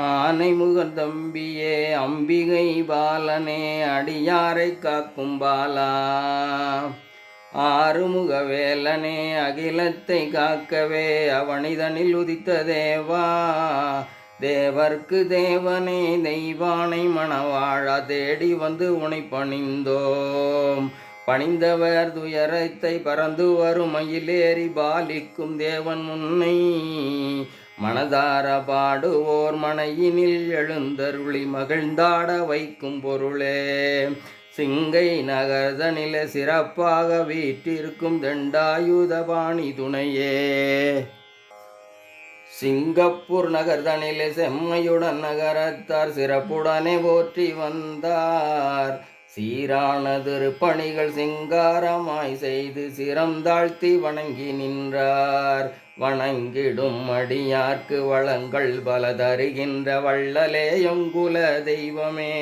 ஆனை முகந்தம்பியே அம்பிகை பாலனே அடியாரை காக்கும் பாலா. ஆறுமுக வேலனே அகிலத்தை காக்கவே அவனிதனில் உதித்த தேவா. தேவர்க்கு தேவனே தெய்வானை மணவாழா தேடி வந்து உனை பணிந்தோம். பணிந்தவர் துயரத்தை பறந்து வரும் மயிலேறி பாலிக்கும் தேவன் முன்னை மனதார பாடுவோர் மனையினில் எழுந்தருளி மகிழ்ந்தாட வைக்கும் பொருளே. சிங்கை நகர்தனில சிறப்பாக வீற்றிருக்கும் தண்டாயுதபாணி துணையே. சிங்கப்பூர் நகர்தனிலே செம்மையுடன் நகரத்தார் சிறப்புடனே போற்றி வந்தார். சீரான திருப்பணிகள் சிங்காரமாய் செய்து சிரம் தாழ்த்தி வணங்கி நின்றார். வணங்கிடும் அடியார்க்கு வளங்கள் பல தருகின்ற வள்ளலே எங்குல தெய்வமே.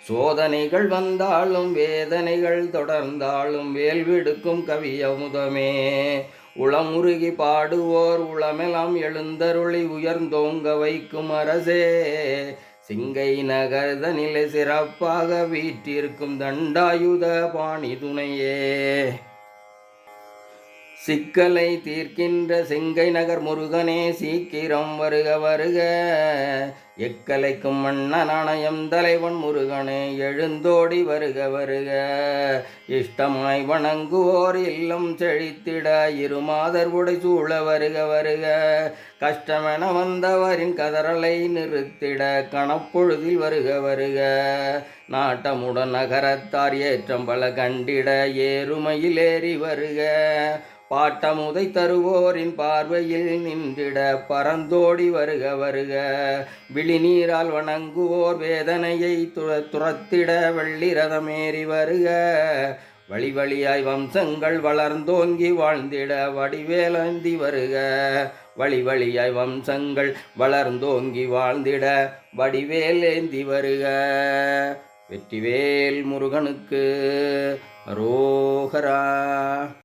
சோதனைகள் வந்தாலும் வேதனைகள் தொடர்ந்தாலும் வேல்விடுக்கும் கவியமுதமே. உளமுருகி பாடுவோர் உளமெல்லாம் எழுந்தருளி உயர்ந்தோங்க வைக்கும் அரசே. சிங்கை நகர்தனிலே சிறப்பாக வீற்றிருக்கும் தண்டாயுத பாணி துணையே. சிக்கலை தீர்க்கின்ற சிங்கை நகர் முருகனே சீக்கிரம் வருக வருக. எக்கலைக்கும் மன்னனானயம் தலைவன் முருகனே எழுந்தோடி வருக வருக. இஷ்டமாய் வணங்குவோர் இல்லம் செழித்திட இருமாதர் உடை சூழ வருக வருக. கஷ்டமென வந்தவரின் கதறலை நிறுத்திட கணப்பொழுதில் வருக வருக. நாட்டமுடன் நகரத்தார் ஏற்றம் பல கண்டிட ஏறுமையில் ஏறி வருக. பாட்டமுதை தருவோரின் பார்வையில் நின்றிட பரந்தோடி வருக வருக. விழிநீரால் வணங்குவோர் வேதனையை துரத்திட வெள்ளி ரதமேறி வருக. வழி வழியாய் வம்சங்கள் வளர்ந்தோங்கி வாழ்ந்திட வடிவேலந்தி வருக. வழி வழியாய் வம்சங்கள் வளர்ந்தோங்கி வாழ்ந்திட வடிவேலேந்தி வருக. வெற்றிவேல் முருகனுக்கு அரோகரா.